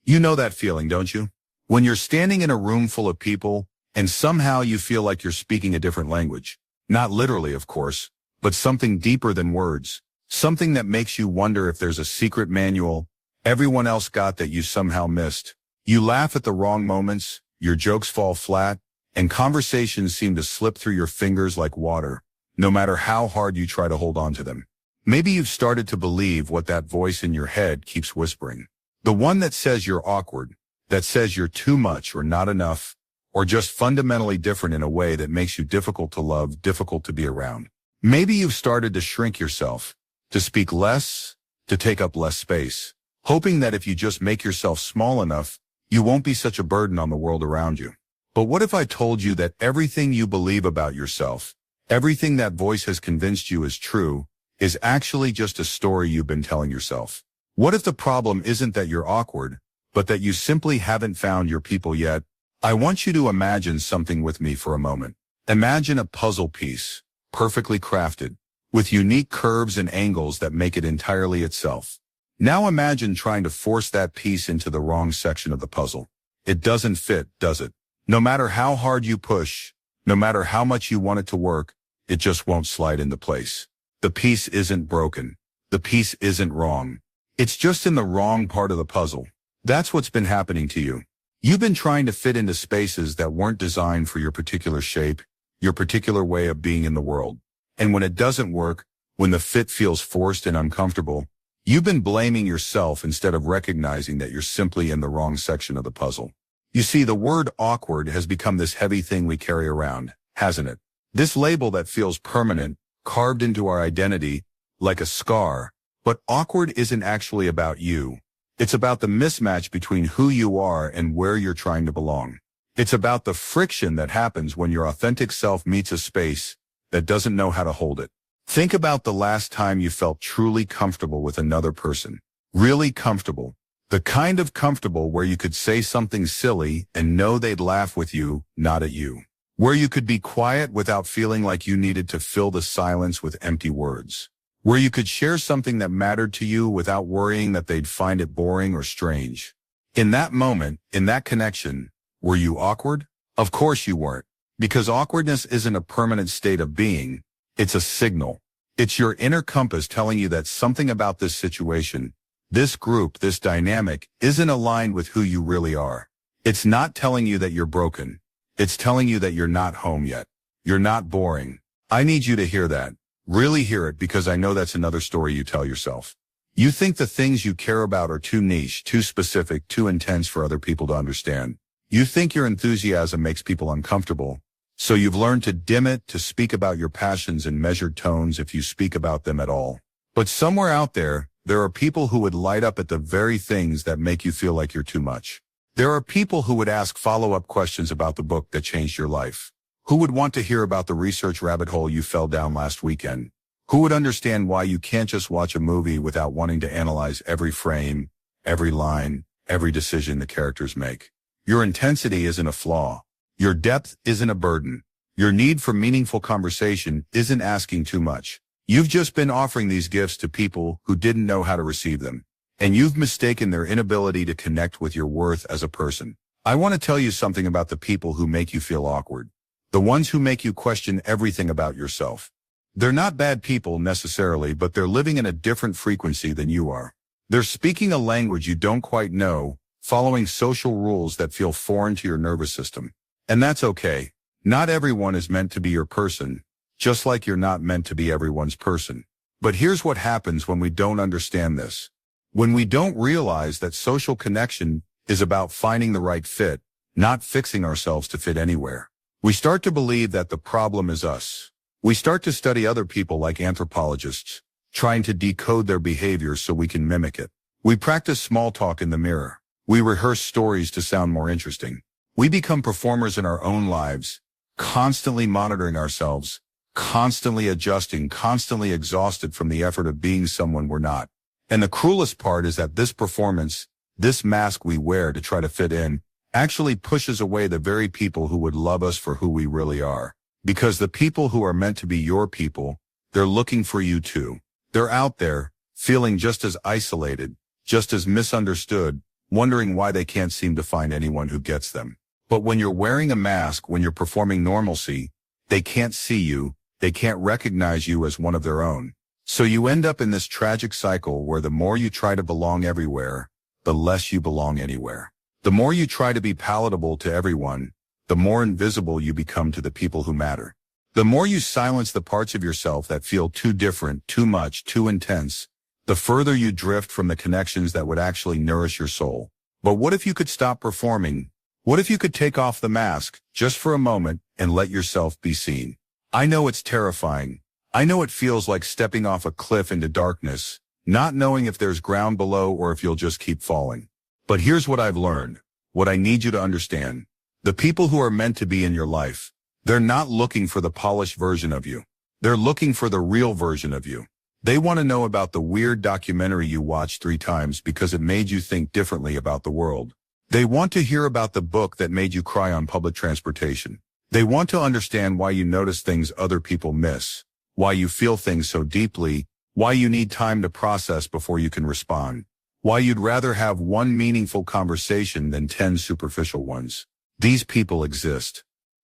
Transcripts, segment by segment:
You know that feeling, don't you? When you're standing in a room full of people and somehow you feel like you're speaking a different language. Not literally, of course, but something deeper than words. Something that makes you wonder if there's a secret manual everyone else got that you somehow missed. You laugh at the wrong moments, your jokes fall flat, and conversations seem to slip through your fingers like water, no matter how hard you try to hold on to them. Maybe you've started to believe what that voice in your head keeps whispering. The one that says you're awkward, that says you're too much or not enough, or just fundamentally different in a way that makes you difficult to love, difficult to be around. Maybe you've started to shrink yourself, to speak less, to take up less space, hoping that if you just make yourself small enough, you won't be such a burden on the world around you. But what if I told you that everything you believe about yourself, everything that voice has convinced you is true, is actually just a story you've been telling yourself? What if the problem isn't that you're awkward, but that you simply haven't found your people yet? I want you to imagine something with me for a moment. Imagine a puzzle piece, perfectly crafted, with unique curves and angles that make it entirely itself. Now imagine trying to force that piece into the wrong section of the puzzle. It doesn't fit, does it? No matter how hard you push, no matter how much you want it to work, it just won't slide into place. The piece isn't broken. The piece isn't wrong. It's just in the wrong part of the puzzle. That's what's been happening to you. You've been trying to fit into spaces that weren't designed for your particular shape, your particular way of being in the world. And when it doesn't work, when the fit feels forced and uncomfortable, you've been blaming yourself instead of recognizing that you're simply in the wrong section of the puzzle. You see, the word awkward has become this heavy thing we carry around, hasn't it? This label that feels permanent, carved into our identity, like a scar. But awkward isn't actually about you. It's about the mismatch between who you are and where you're trying to belong. It's about the friction that happens when your authentic self meets a space that doesn't know how to hold it. Think about the last time you felt truly comfortable with another person. Really comfortable. The kind of comfortable where you could say something silly and know they'd laugh with you, not at you. Where you could be quiet without feeling like you needed to fill the silence with empty words. Where you could share something that mattered to you without worrying that they'd find it boring or strange. In that moment, in that connection, were you awkward? Of course you weren't. Because awkwardness isn't a permanent state of being. It's a signal. It's your inner compass telling you that something about this situation, this group, this dynamic, isn't aligned with who you really are. It's not telling you that you're broken. It's telling you that you're not home yet. You're not boring. I need you to hear that. Really hear it, because I know that's another story you tell yourself. You think the things you care about are too niche, too specific, too intense for other people to understand. You think your enthusiasm makes people uncomfortable, so you've learned to dim it, to speak about your passions in measured tones if you speak about them at all. But somewhere out there are people who would light up at the very things that make you feel like you're too much. There are people who would ask follow-up questions about the book that changed your life. Who would want to hear about the research rabbit hole you fell down last weekend? Who would understand why you can't just watch a movie without wanting to analyze every frame, every line, every decision the characters make? Your intensity isn't a flaw. Your depth isn't a burden. Your need for meaningful conversation isn't asking too much. You've just been offering these gifts to people who didn't know how to receive them. And you've mistaken their inability to connect with your worth as a person. I want to tell you something about the people who make you feel awkward. The ones who make you question everything about yourself. They're not bad people necessarily, but they're living in a different frequency than you are. They're speaking a language you don't quite know, following social rules that feel foreign to your nervous system. And that's okay. Not everyone is meant to be your person, just like you're not meant to be everyone's person. But here's what happens when we don't understand this. When we don't realize that social connection is about finding the right fit, not fixing ourselves to fit anywhere. We start to believe that the problem is us. We start to study other people like anthropologists, trying to decode their behavior so we can mimic it. We practice small talk in the mirror. We rehearse stories to sound more interesting. We become performers in our own lives, constantly monitoring ourselves, constantly adjusting, constantly exhausted from the effort of being someone we're not. And the cruelest part is that this performance, this mask we wear to try to fit in, actually pushes away the very people who would love us for who we really are. Because the people who are meant to be your people, they're looking for you too. They're out there, feeling just as isolated, just as misunderstood, wondering why they can't seem to find anyone who gets them. But when you're wearing a mask, when you're performing normalcy, they can't see you, they can't recognize you as one of their own. So you end up in this tragic cycle where the more you try to belong everywhere, the less you belong anywhere. The more you try to be palatable to everyone, the more invisible you become to the people who matter. The more you silence the parts of yourself that feel too different, too much, too intense, the further you drift from the connections that would actually nourish your soul. But what if you could stop performing? What if you could take off the mask, just for a moment, and let yourself be seen? I know it's terrifying. I know it feels like stepping off a cliff into darkness, not knowing if there's ground below or if you'll just keep falling. But here's what I've learned, what I need you to understand. The people who are meant to be in your life, they're not looking for the polished version of you. They're looking for the real version of you. They want to know about the weird documentary you watched 3 times because it made you think differently about the world. They want to hear about the book that made you cry on public transportation. They want to understand why you notice things other people miss, why you feel things so deeply, why you need time to process before you can respond, why you'd rather have one meaningful conversation than 10 superficial ones. These people exist.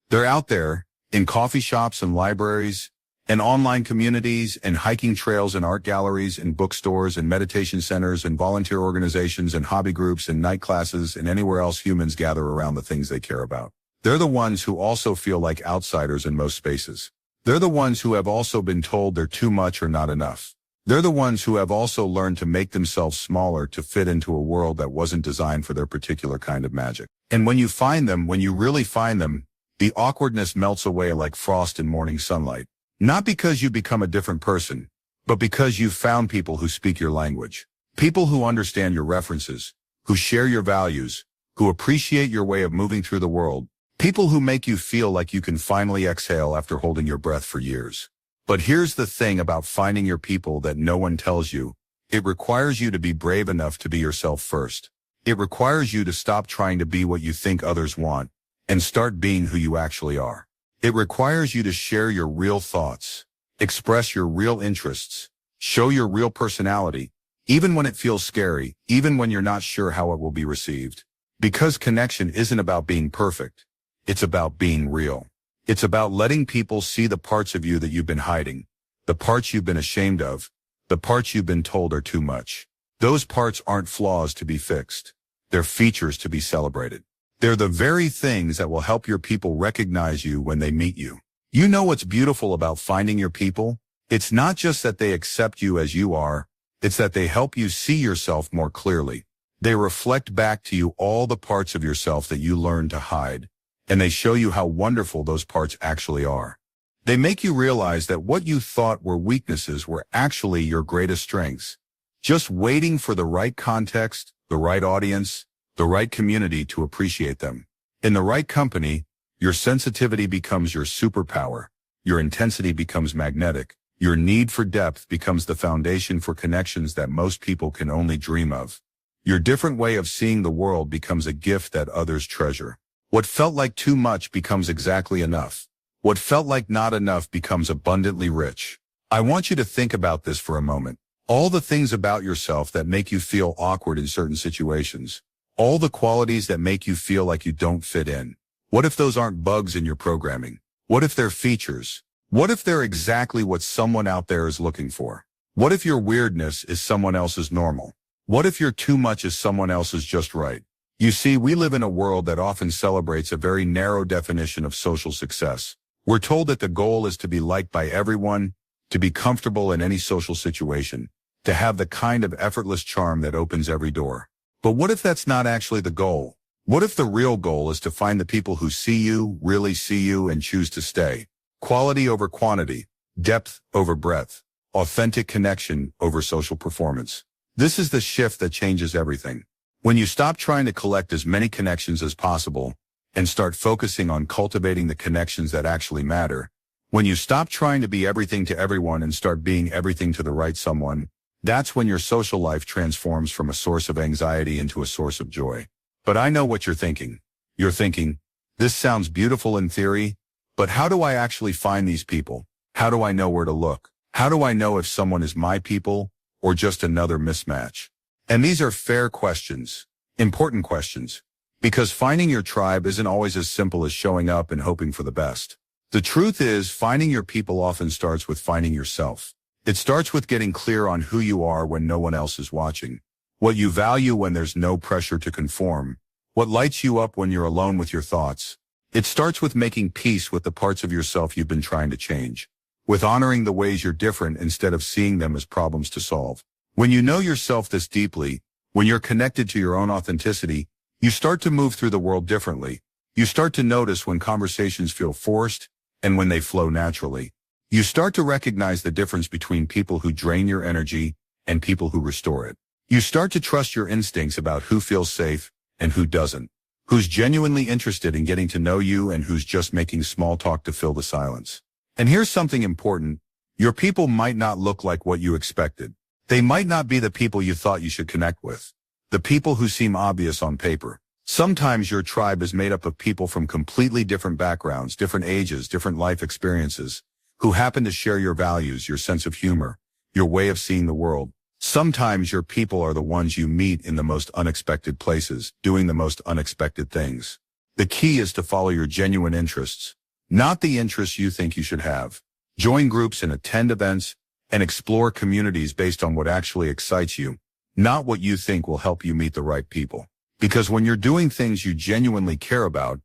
They're out there, in coffee shops and libraries, and online communities, and hiking trails and art galleries and bookstores and meditation centers and volunteer organizations and hobby groups and night classes and anywhere else humans gather around the things they care about. They're the ones who also feel like outsiders in most spaces. They're the ones who have also been told they're too much or not enough. They're the ones who have also learned to make themselves smaller to fit into a world that wasn't designed for their particular kind of magic. And when you find them, when you really find them, the awkwardness melts away like frost in morning sunlight. Not because you become a different person, but because you've found people who speak your language. People who understand your references, who share your values, who appreciate your way of moving through the world. People who make you feel like you can finally exhale after holding your breath for years. But here's the thing about finding your people that no one tells you. It requires you to be brave enough to be yourself first. It requires you to stop trying to be what you think others want and start being who you actually are. It requires you to share your real thoughts, express your real interests, show your real personality, even when it feels scary, even when you're not sure how it will be received. Because connection isn't about being perfect. It's about being real. It's about letting people see the parts of you that you've been hiding, the parts you've been ashamed of, the parts you've been told are too much. Those parts aren't flaws to be fixed. They're features to be celebrated. They're the very things that will help your people recognize you when they meet you. You know what's beautiful about finding your people? It's not just that they accept you as you are, it's that they help you see yourself more clearly. They reflect back to you all the parts of yourself that you learned to hide. And they show you how wonderful those parts actually are. They make you realize that what you thought were weaknesses were actually your greatest strengths, just waiting for the right context, the right audience, the right community to appreciate them. In the right company, your sensitivity becomes your superpower, your intensity becomes magnetic, your need for depth becomes the foundation for connections that most people can only dream of. Your different way of seeing the world becomes a gift that others treasure. What felt like too much becomes exactly enough. What felt like not enough becomes abundantly rich. I want you to think about this for a moment. All the things about yourself that make you feel awkward in certain situations. All the qualities that make you feel like you don't fit in. What if those aren't bugs in your programming? What if they're features? What if they're exactly what someone out there is looking for? What if your weirdness is someone else's normal? What if your too much is someone else's just right? You see, we live in a world that often celebrates a very narrow definition of social success. We're told that the goal is to be liked by everyone, to be comfortable in any social situation, to have the kind of effortless charm that opens every door. But what if that's not actually the goal? What if the real goal is to find the people who see you, really see you, and choose to stay? Quality over quantity, depth over breadth, authentic connection over social performance. This is the shift that changes everything. When you stop trying to collect as many connections as possible and start focusing on cultivating the connections that actually matter, when you stop trying to be everything to everyone and start being everything to the right someone, that's when your social life transforms from a source of anxiety into a source of joy. But I know what you're thinking. You're thinking, this sounds beautiful in theory, but how do I actually find these people? How do I know where to look? How do I know if someone is my people or just another mismatch? And these are fair questions. Important questions. Because finding your tribe isn't always as simple as showing up and hoping for the best. The truth is, finding your people often starts with finding yourself. It starts with getting clear on who you are when no one else is watching. What you value when there's no pressure to conform. What lights you up when you're alone with your thoughts. It starts with making peace with the parts of yourself you've been trying to change. With honoring the ways you're different instead of seeing them as problems to solve. When you know yourself this deeply, when you're connected to your own authenticity, you start to move through the world differently. You start to notice when conversations feel forced and when they flow naturally. You start to recognize the difference between people who drain your energy and people who restore it. You start to trust your instincts about who feels safe and who doesn't, who's genuinely interested in getting to know you and who's just making small talk to fill the silence. And here's something important. Your people might not look like what you expected. They might not be the people you thought you should connect with. The people who seem obvious on paper. Sometimes your tribe is made up of people from completely different backgrounds, different ages, different life experiences, who happen to share your values, your sense of humor, your way of seeing the world. Sometimes your people are the ones you meet in the most unexpected places, doing the most unexpected things. The key is to follow your genuine interests, not the interests you think you should have. Join groups and attend events and explore communities based on what actually excites you, not what you think will help you meet the right people. Because when you're doing things you genuinely care about,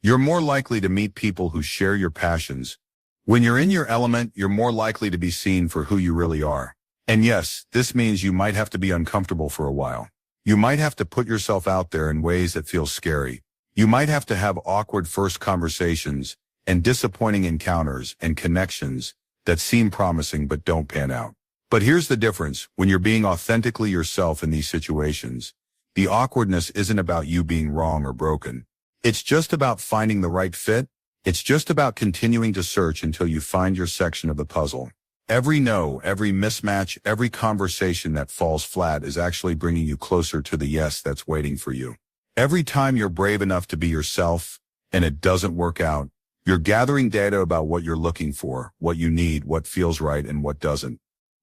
you're more likely to meet people who share your passions. When you're in your element, you're more likely to be seen for who you really are. And yes, this means you might have to be uncomfortable for a while. You might have to put yourself out there in ways that feel scary. You might have to have awkward first conversations and disappointing encounters and connections that seem promising but don't pan out. But here's the difference. When you're being authentically yourself in these situations, the awkwardness isn't about you being wrong or broken. It's just about finding the right fit. It's just about continuing to search until you find your section of the puzzle. Every no, every mismatch, every conversation that falls flat is actually bringing you closer to the yes that's waiting for you. Every time you're brave enough to be yourself and it doesn't work out, you're gathering data about what you're looking for, what you need, what feels right, and what doesn't.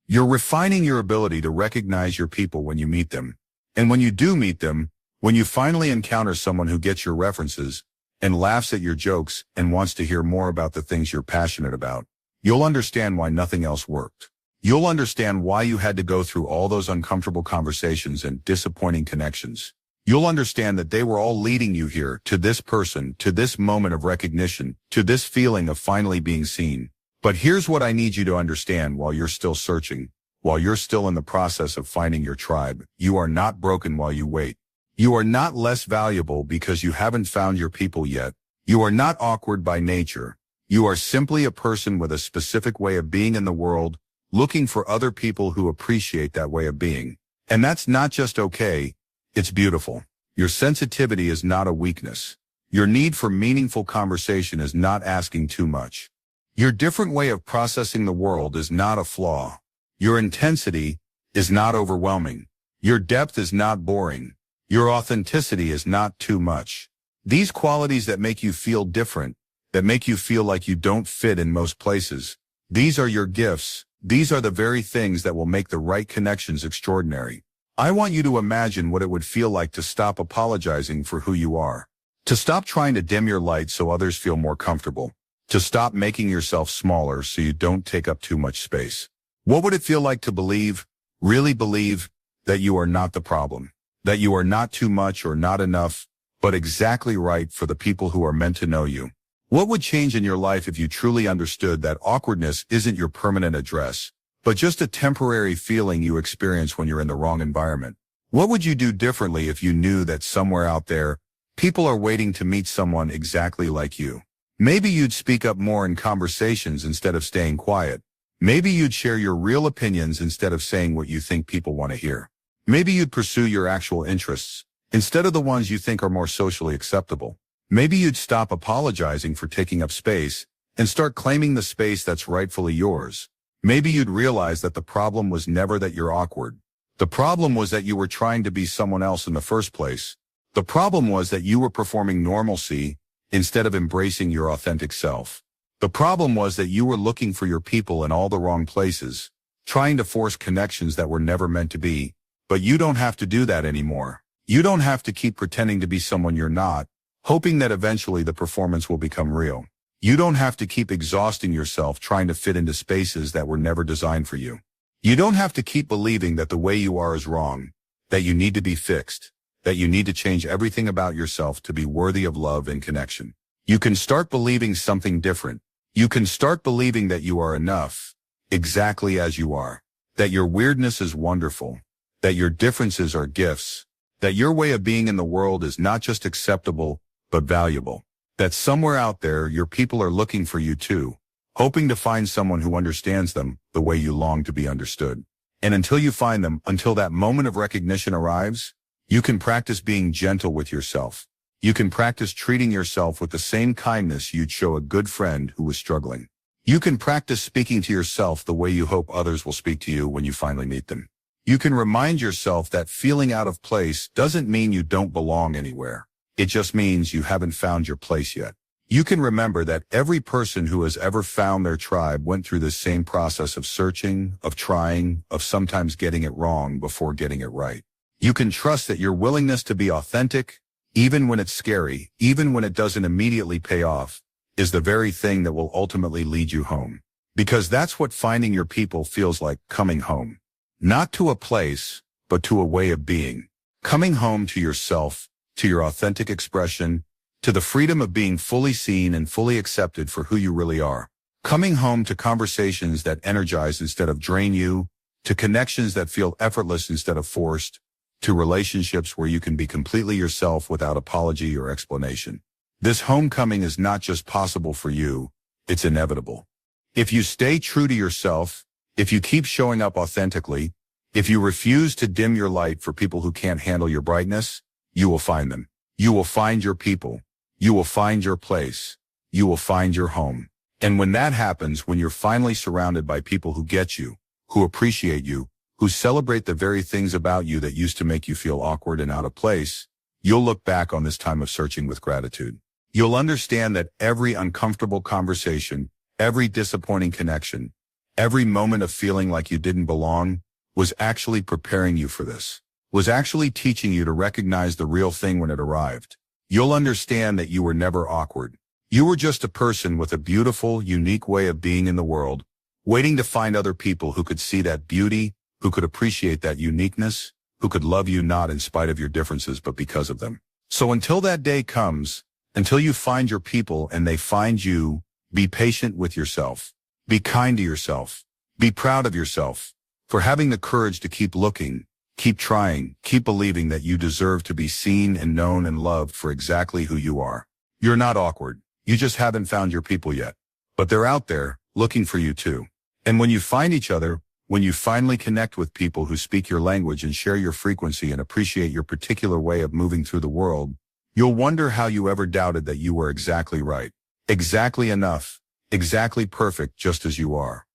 You're refining your ability to recognize your people when you meet them. And when you do meet them, when you finally encounter someone who gets your references and laughs at your jokes and wants to hear more about the things you're passionate about, you'll understand why nothing else worked. You'll understand why you had to go through all those uncomfortable conversations and disappointing connections. You'll understand that they were all leading you here, to this person, to this moment of recognition, to this feeling of finally being seen. But here's what I need you to understand while you're still searching. While you're still in the process of finding your tribe, you are not broken while you wait. You are not less valuable because you haven't found your people yet. You are not awkward by nature. You are simply a person with a specific way of being in the world, looking for other people who appreciate that way of being. And that's not just okay, it's beautiful. Your sensitivity is not a weakness. Your need for meaningful conversation is not asking too much. Your different way of processing the world is not a flaw. Your intensity is not overwhelming. Your depth is not boring. Your authenticity is not too much. These qualities that make you feel different, that make you feel like you don't fit in most places, these are your gifts. These are the very things that will make the right connections extraordinary. I want you to imagine what it would feel like to stop apologizing for who you are. To stop trying to dim your light so others feel more comfortable. To stop making yourself smaller so you don't take up too much space. What would it feel like to believe, really believe, that you are not the problem? That you are not too much or not enough, but exactly right for the people who are meant to know you? What would change in your life if you truly understood that awkwardness isn't your permanent address, but just a temporary feeling you experience when you're in the wrong environment? What would you do differently if you knew that somewhere out there, people are waiting to meet someone exactly like you? Maybe you'd speak up more in conversations instead of staying quiet. Maybe you'd share your real opinions instead of saying what you think people want to hear. Maybe you'd pursue your actual interests instead of the ones you think are more socially acceptable. Maybe you'd stop apologizing for taking up space and start claiming the space that's rightfully yours. Maybe you'd realize that the problem was never that you're awkward. The problem was that you were trying to be someone else in the first place. The problem was that you were performing normalcy instead of embracing your authentic self. The problem was that you were looking for your people in all the wrong places, trying to force connections that were never meant to be. But you don't have to do that anymore. You don't have to keep pretending to be someone you're not, hoping that eventually the performance will become real. You don't have to keep exhausting yourself trying to fit into spaces that were never designed for you. You don't have to keep believing that the way you are is wrong, that you need to be fixed, that you need to change everything about yourself to be worthy of love and connection. You can start believing something different. You can start believing that you are enough, exactly as you are, that your weirdness is wonderful, that your differences are gifts, that your way of being in the world is not just acceptable, but valuable, that somewhere out there your people are looking for you too, hoping to find someone who understands them the way you long to be understood. And until you find them, until that moment of recognition arrives, you can practice being gentle with yourself. You can practice treating yourself with the same kindness you'd show a good friend who was struggling. You can practice speaking to yourself the way you hope others will speak to you when you finally meet them. You can remind yourself that feeling out of place doesn't mean you don't belong anywhere. It just means you haven't found your place yet. You can remember that every person who has ever found their tribe went through this same process of searching, of trying, of sometimes getting it wrong before getting it right. You can trust that your willingness to be authentic, even when it's scary, even when it doesn't immediately pay off, is the very thing that will ultimately lead you home. Because that's what finding your people feels like, coming home. Not to a place, but to a way of being. Coming home to yourself, to your authentic expression, to the freedom of being fully seen and fully accepted for who you really are. Coming home to conversations that energize instead of drain you, to connections that feel effortless instead of forced, to relationships where you can be completely yourself without apology or explanation. This homecoming is not just possible for you, it's inevitable. If you stay true to yourself, if you keep showing up authentically, if you refuse to dim your light for people who can't handle your brightness, you will find them. You will find your people. You will find your place. You will find your home. And when that happens, when you're finally surrounded by people who get you, who appreciate you, who celebrate the very things about you that used to make you feel awkward and out of place, you'll look back on this time of searching with gratitude. You'll understand that every uncomfortable conversation, every disappointing connection, every moment of feeling like you didn't belong was actually preparing you for this, was actually teaching you to recognize the real thing when it arrived. You'll understand that you were never awkward. You were just a person with a beautiful, unique way of being in the world, waiting to find other people who could see that beauty, who could appreciate that uniqueness, who could love you not in spite of your differences but because of them. So until that day comes, until you find your people and they find you, be patient with yourself. Be kind to yourself. Be proud of yourself for having the courage to keep looking, keep trying, keep believing that you deserve to be seen and known and loved for exactly who you are. You're not awkward. You just haven't found your people yet. But they're out there, looking for you too. And when you find each other, when you finally connect with people who speak your language and share your frequency and appreciate your particular way of moving through the world, you'll wonder how you ever doubted that you were exactly right, exactly enough, exactly perfect just as you are.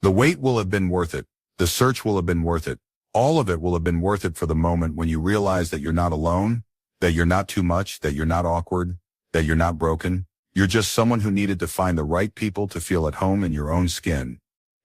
The wait will have been worth it. The search will have been worth it. All of it will have been worth it for the moment when you realize that you're not alone, that you're not too much, that you're not awkward, that you're not broken. You're just someone who needed to find the right people to feel at home in your own skin.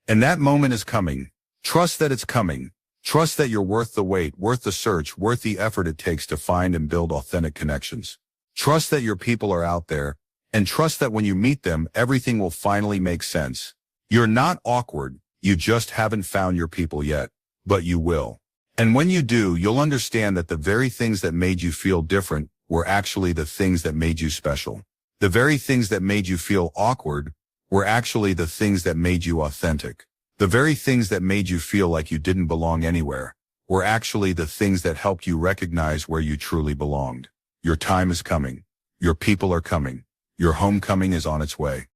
And that moment is coming. Trust that it's coming. Trust that you're worth the wait, worth the search, worth the effort it takes to find and build authentic connections. Trust that your people are out there, and trust that when you meet them, everything will finally make sense. You're not awkward. You just haven't found your people yet, but you will. And when you do, you'll understand that the very things that made you feel different were actually the things that made you special. The very things that made you feel awkward were actually the things that made you authentic. The very things that made you feel like you didn't belong anywhere were actually the things that helped you recognize where you truly belonged. Your time is coming. Your people are coming. Your homecoming is on its way.